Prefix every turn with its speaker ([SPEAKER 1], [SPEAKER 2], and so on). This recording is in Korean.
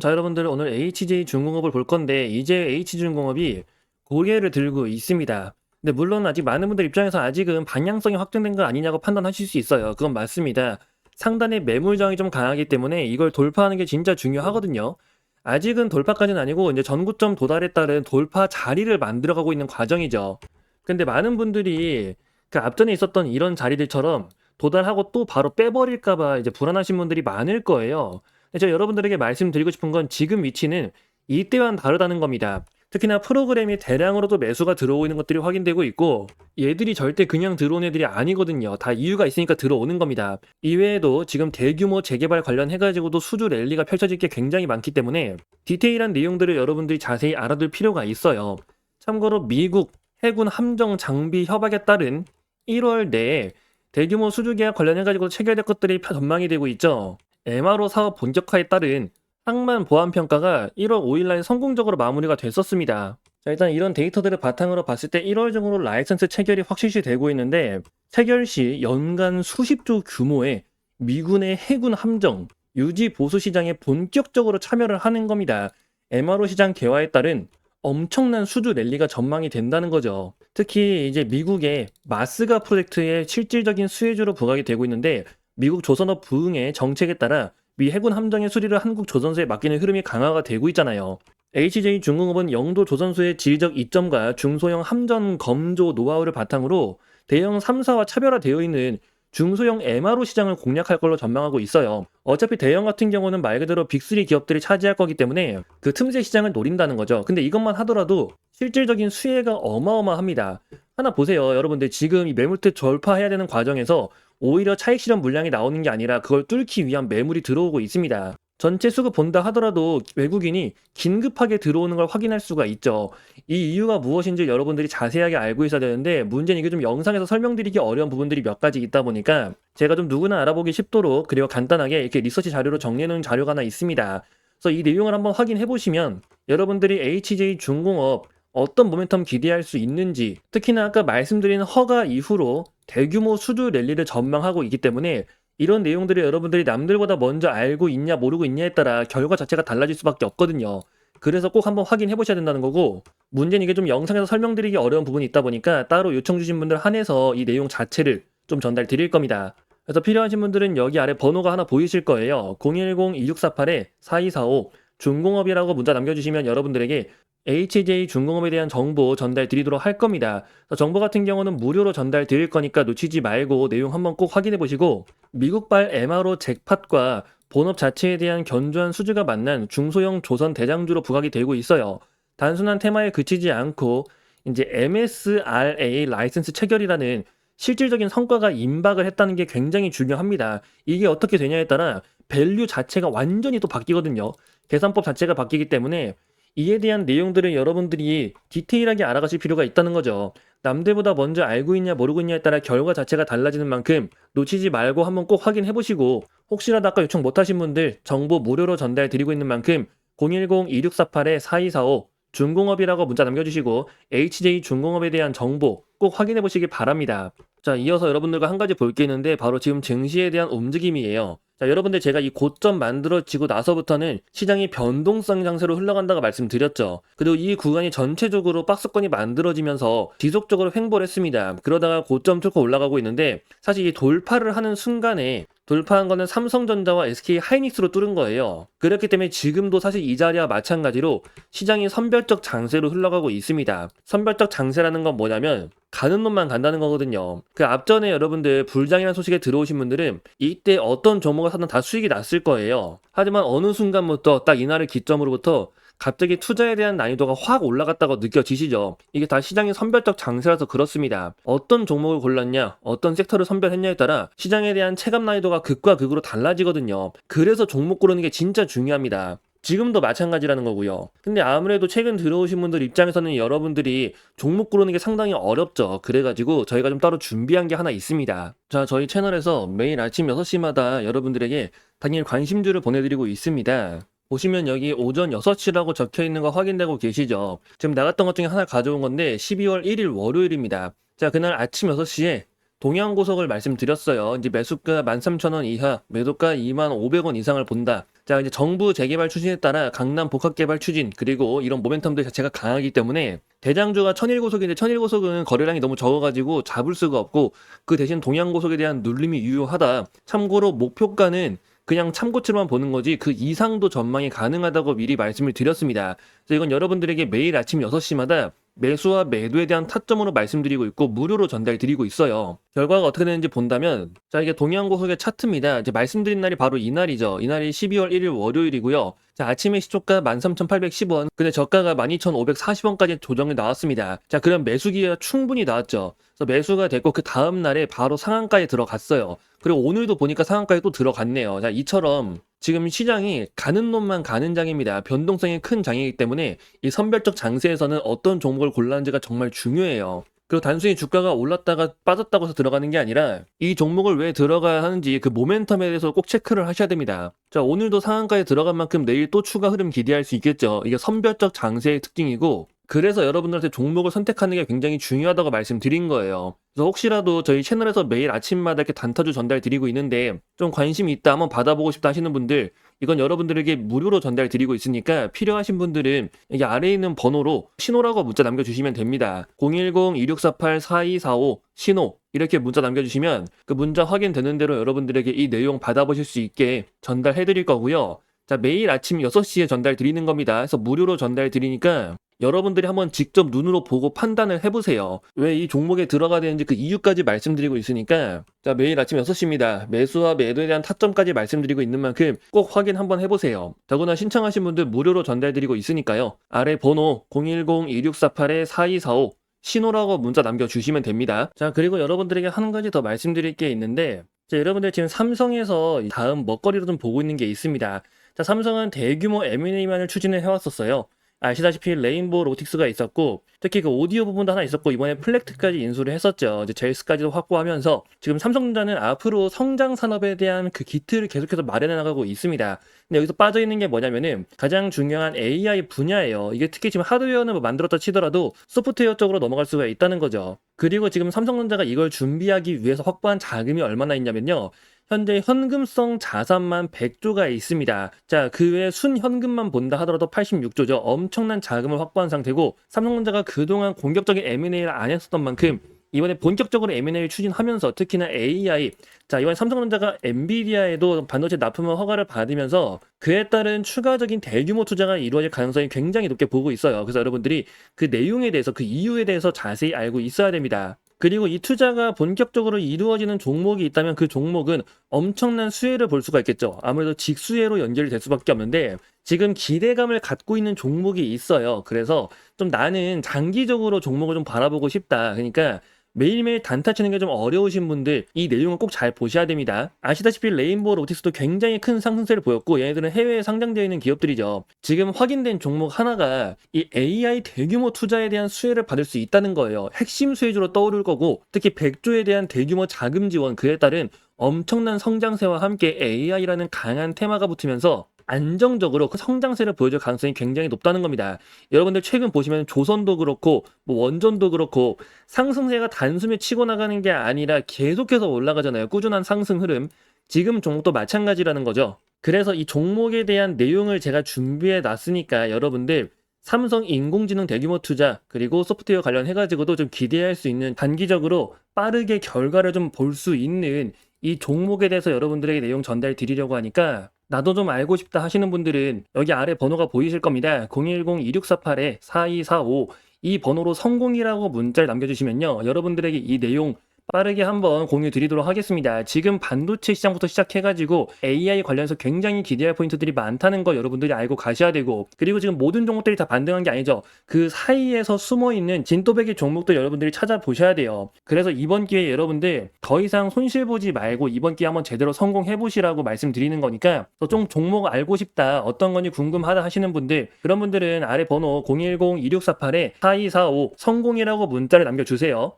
[SPEAKER 1] 자, 여러분들 오늘 HJ중공업을 볼 건데 이제 HJ중공업이 고개를 들고 있습니다. 근데 물론 아직 많은 분들 입장에서 아직은 방향성이 확정된 거 아니냐고 판단하실 수 있어요. 그건 맞습니다. 상단에 매물 저항이 좀 강하기 때문에 이걸 돌파하는 게 진짜 중요하거든요. 아직은 돌파까지는 아니고 이제 전고점 도달에 따른 돌파 자리를 만들어가고 있는 과정이죠. 근데 많은 분들이 그 앞전에 있었던 이런 자리들처럼 도달하고 또 바로 빼버릴까 봐 이제 불안하신 분들이 많을 거예요. 근데 제가 여러분들에게 말씀드리고 싶은 건 지금 위치는 이때와는 다르다는 겁니다. 특히나 프로그램이 대량으로도 매수가 들어오고 있는 것들이 확인되고 있고 얘들이 절대 그냥 들어온 애들이 아니거든요. 다 이유가 있으니까 들어오는 겁니다. 이외에도 지금 대규모 재개발 관련해가지고도 수주 랠리가 펼쳐질 게 굉장히 많기 때문에 디테일한 내용들을 여러분들이 자세히 알아둘 필요가 있어요. 참고로 미국 해군 함정 장비 협약에 따른 1월 내에 대규모 수주 계약 관련해가지고 체결될 것들이 전망이 되고 있죠. MRO 사업 본격화에 따른 항만 보안 평가가 1월 5일날 성공적으로 마무리가 됐었습니다. 자, 일단 이런 데이터들을 바탕으로 봤을 때 1월 중으로 라이선스 체결이 확실시 되고 있는데 체결 시 연간 수십조 규모의 미군의 해군 함정 유지 보수 시장에 본격적으로 참여를 하는 겁니다. MRO 시장 개화에 따른 엄청난 수주 랠리가 전망이 된다는 거죠. 특히 이제 미국의 마스가 프로젝트의 실질적인 수혜주로 부각이 되고 있는데 미국 조선업 부흥의 정책에 따라 미 해군 함정의 수리를 한국 조선소에 맡기는 흐름이 강화가 되고 있잖아요. HJ중공업은 영도 조선소의 지리적 이점과 중소형 함정 검조 노하우를 바탕으로 대형 3사와 차별화되어 있는 중소형 MRO 시장을 공략할 걸로 전망하고 있어요. 어차피 대형 같은 경우는 말 그대로 빅3 기업들이 차지할 거기 때문에 그 틈새 시장을 노린다는 거죠. 근데 이것만 하더라도 실질적인 수혜가 어마어마합니다. 하나 보세요. 여러분들 지금 이 매물대 돌파해야 되는 과정에서 오히려 차익 실현 물량이 나오는 게 아니라 그걸 뚫기 위한 매물이 들어오고 있습니다. 전체 수급 본다 하더라도 외국인이 긴급하게 들어오는 걸 확인할 수가 있죠. 이 이유가 무엇인지 여러분들이 자세하게 알고 있어야 되는데 문제는 이게 좀 영상에서 설명드리기 어려운 부분들이 몇 가지 있다 보니까 제가 좀 누구나 알아보기 쉽도록 그리고 간단하게 이렇게 리서치 자료로 정리해 놓은 자료가 하나 있습니다. 그래서 이 내용을 한번 확인해 보시면 여러분들이 HJ중공업 어떤 모멘텀 기대할 수 있는지 특히나 아까 말씀드린 허가 이후로 대규모 수주 랠리를 전망하고 있기 때문에 이런 내용들을 여러분들이 남들보다 먼저 알고 있냐 모르고 있냐에 따라 결과 자체가 달라질 수밖에 없거든요. 그래서 꼭 한번 확인해 보셔야 된다는 거고 문제는 이게 좀 영상에서 설명드리기 어려운 부분이 있다 보니까 따로 요청 주신 분들 한해서 이 내용 자체를 좀 전달 드릴 겁니다. 그래서 필요하신 분들은 여기 아래 번호가 하나 보이실 거예요. 010-2648-4245 중공업이라고 문자 남겨주시면 여러분들에게 HJ중공업에 대한 정보 전달 드리도록 할 겁니다. 정보 같은 경우는 무료로 전달 드릴 거니까 놓치지 말고 내용 한번 꼭 확인해 보시고 미국발 MRO 잭팟과 본업 자체에 대한 견조한 수주가 만난 중소형 조선 대장주로 부각이 되고 있어요. 단순한 테마에 그치지 않고 이제 MSRA 라이선스 체결이라는 실질적인 성과가 임박을 했다는 게 굉장히 중요합니다. 이게 어떻게 되냐에 따라 밸류 자체가 완전히 또 바뀌거든요. 계산법 자체가 바뀌기 때문에 이에 대한 내용들을 여러분들이 디테일하게 알아가실 필요가 있다는 거죠. 남들보다 먼저 알고 있냐 모르고 있냐에 따라 결과 자체가 달라지는 만큼 놓치지 말고 한번 꼭 확인해 보시고 혹시라도 아까 요청 못하신 분들 정보 무료로 전달 드리고 있는 만큼 010-2648-4245 중공업이라고 문자 남겨주시고 HJ중공업에 대한 정보 꼭 확인해 보시기 바랍니다. 자, 이어서 여러분들과 한 가지 볼 게 있는데 바로 지금 증시에 대한 움직임이에요. 자, 여러분들 제가 이 고점 만들어지고 나서부터는 시장이 변동성 장세로 흘러간다고 말씀드렸죠. 그리고 이 구간이 전체적으로 박스권이 만들어지면서 지속적으로 횡보를 했습니다. 그러다가 고점 뚫고 올라가고 있는데 사실 이 돌파를 하는 순간에 돌파한 거는 삼성전자와 SK하이닉스로 뚫은 거예요. 그렇기 때문에 지금도 사실 이 자리와 마찬가지로 시장이 선별적 장세로 흘러가고 있습니다. 선별적 장세라는 건 뭐냐면 가는 놈만 간다는 거거든요. 그 앞전에 여러분들 불장이라는 소식에 들어오신 분들은 이때 어떤 종목을 사든 다 수익이 났을 거예요. 하지만 어느 순간부터 딱 이날을 기점으로부터 갑자기 투자에 대한 난이도가 확 올라갔다고 느껴지시죠? 이게 다 시장의 선별적 장세라서 그렇습니다. 어떤 종목을 골랐냐, 어떤 섹터를 선별했냐에 따라 시장에 대한 체감 난이도가 극과 극으로 달라지거든요. 그래서 종목 고르는 게 진짜 중요합니다. 지금도 마찬가지라는 거고요. 근데 아무래도 최근 들어오신 분들 입장에서는 여러분들이 종목 고르는 게 상당히 어렵죠. 그래가지고 저희가 좀 따로 준비한 게 하나 있습니다. 자, 저희 채널에서 매일 아침 6시마다 여러분들에게 당일 관심주를 보내드리고 있습니다. 보시면 여기 오전 6시라고 적혀있는 거 확인되고 계시죠? 지금 나갔던 것 중에 하나 가져온 건데 12월 1일 월요일입니다. 자, 그날 아침 6시에 동양고석을 말씀드렸어요. 이제 매수가 13,000원 이하, 매도가 25,500원 이상을 본다. 자, 이제 정부 재개발 추진에 따라 강남 복합 개발 추진 그리고 이런 모멘텀들 자체가 강하기 때문에 대장주가 천일고속인데 천일고속은 거래량이 너무 적어가지고 잡을 수가 없고 그 대신 동양고속에 대한 눌림이 유효하다. 참고로 목표가는 그냥 참고치로만 보는 거지 그 이상도 전망이 가능하다고 미리 말씀을 드렸습니다. 그래서 이건 여러분들에게 매일 아침 6시마다 매수와 매도에 대한 타점으로 말씀드리고 있고 무료로 전달드리고 있어요. 결과가 어떻게 되는지 본다면 자, 이게 동양고속의 차트입니다. 이제 말씀드린 날이 바로 이날이죠. 이날이 12월 1일 월요일이고요. 자, 아침에 시초가 13,810원, 근데 저가가 12,540원까지 조정이 나왔습니다. 자, 그럼 매수 기회가 충분히 나왔죠. 그래서 매수가 됐고 그 다음 날에 바로 상한가에 들어갔어요. 그리고 오늘도 보니까 상한가에 또 들어갔네요. 자, 이처럼 지금 시장이 가는 놈만 가는 장입니다. 변동성이 큰 장이기 때문에 이 선별적 장세에서는 어떤 종목을 골라는지가 정말 중요해요. 그리고 단순히 주가가 올랐다가 빠졌다고 해서 들어가는 게 아니라 이 종목을 왜 들어가야 하는지 그 모멘텀에 대해서 꼭 체크를 하셔야 됩니다. 자, 오늘도 상한가에 들어간 만큼 내일 또 추가 흐름 기대할 수 있겠죠. 이게 선별적 장세의 특징이고 그래서 여러분들한테 종목을 선택하는 게 굉장히 중요하다고 말씀드린 거예요. 그래서 혹시라도 저희 채널에서 매일 아침마다 이렇게 단타주 전달 드리고 있는데 좀 관심이 있다, 한번 받아보고 싶다 하시는 분들 이건 여러분들에게 무료로 전달 드리고 있으니까 필요하신 분들은 여기 아래에 있는 번호로 신호라고 문자 남겨주시면 됩니다. 010-2648-4245 신호 이렇게 문자 남겨주시면 그 문자 확인되는 대로 여러분들에게 이 내용 받아보실 수 있게 전달해 드릴 거고요. 자, 매일 아침 6시에 전달 드리는 겁니다. 그래서 무료로 전달 드리니까 여러분들이 한번 직접 눈으로 보고 판단을 해보세요. 왜 이 종목에 들어가야 되는지 그 이유까지 말씀드리고 있으니까 자, 매일 아침 6시입니다. 매수와 매도에 대한 타점까지 말씀드리고 있는 만큼 꼭 확인 한번 해보세요. 더구나 신청하신 분들 무료로 전달드리고 있으니까요. 아래 번호 010-2648-4245 신호라고 문자 남겨주시면 됩니다. 자, 그리고 여러분들에게 한 가지 더 말씀드릴 게 있는데 자, 여러분들 지금 삼성에서 다음 먹거리로 좀 보고 있는 게 있습니다. 자, 삼성은 대규모 M&A만을 추진을 해왔었어요. 아시다시피 레인보우 로틱스가 있었고 특히 그 오디오 부분도 하나 있었고 이번에 플렉트까지 인수를 했었죠. 이제 제이스까지도 확보하면서 지금 삼성전자는 앞으로 성장 산업에 대한 그 기틀을 계속해서 마련해 나가고 있습니다. 근데 여기서 빠져 있는 게 뭐냐면은 가장 중요한 AI 분야예요. 이게 특히 지금 하드웨어는 뭐 만들었다 치더라도 소프트웨어 쪽으로 넘어갈 수가 있다는 거죠. 그리고 지금 삼성전자가 이걸 준비하기 위해서 확보한 자금이 얼마나 있냐면요. 현재 현금성 자산만 100조가 있습니다. 자, 그 외에 순현금만 본다 하더라도 86조죠. 엄청난 자금을 확보한 상태고 삼성전자가 그동안 공격적인 M&A를 안 했었던 만큼 이번에 본격적으로 M&A를 추진하면서 특히나 AI 자, 이번에 삼성전자가 엔비디아에도 반도체 납품을 허가를 받으면서 그에 따른 추가적인 대규모 투자가 이루어질 가능성이 굉장히 높게 보고 있어요. 그래서 여러분들이 그 내용에 대해서 그 이유에 대해서 자세히 알고 있어야 됩니다. 그리고 이 투자가 본격적으로 이루어지는 종목이 있다면 그 종목은 엄청난 수혜를 볼 수가 있겠죠. 아무래도 직수혜로 연결이 될 수밖에 없는데 지금 기대감을 갖고 있는 종목이 있어요. 그래서 좀 나는 장기적으로 종목을 좀 바라보고 싶다. 그러니까 매일매일 단타 치는 게 좀 어려우신 분들 이 내용을 꼭 잘 보셔야 됩니다. 아시다시피 레인보우 로틱스도 굉장히 큰 상승세를 보였고 얘네들은 해외에 상장되어 있는 기업들이죠. 지금 확인된 종목 하나가 이 AI 대규모 투자에 대한 수혜를 받을 수 있다는 거예요. 핵심 수혜주로 떠오를 거고 특히 100조에 대한 대규모 자금 지원 그에 따른 엄청난 성장세와 함께 AI라는 강한 테마가 붙으면서 안정적으로 그 성장세를 보여줄 가능성이 굉장히 높다는 겁니다. 여러분들 최근 보시면 조선도 그렇고 뭐 원전도 그렇고 상승세가 단숨에 치고 나가는 게 아니라 계속해서 올라가잖아요. 꾸준한 상승 흐름. 지금 종목도 마찬가지라는 거죠. 그래서 이 종목에 대한 내용을 제가 준비해 놨으니까 여러분들 삼성 인공지능 대규모 투자 그리고 소프트웨어 관련해가지고도 좀 기대할 수 있는 단기적으로 빠르게 결과를 좀 볼 수 있는 이 종목에 대해서 여러분들에게 내용 전달 드리려고 하니까 나도 좀 알고 싶다 하시는 분들은 여기 아래 번호가 보이실 겁니다. 010-2648-4245 이 번호로 성공이라고 문자를 남겨주시면요. 여러분들에게 이 내용 빠르게 한번 공유 드리도록 하겠습니다. 지금 반도체 시장부터 시작해가지고 AI 관련해서 굉장히 기대할 포인트들이 많다는 거 여러분들이 알고 가셔야 되고 그리고 지금 모든 종목들이 다 반등한 게 아니죠. 그 사이에서 숨어있는 진또배기 종목들 여러분들이 찾아보셔야 돼요. 그래서 이번 기회에 여러분들 더 이상 손실 보지 말고 이번 기회에 한번 제대로 성공해보시라고 말씀드리는 거니까 좀 종목 알고 싶다 어떤 건지 궁금하다 하시는 분들 그런 분들은 아래 번호 010-2648-4245 성공이라고 문자를 남겨주세요.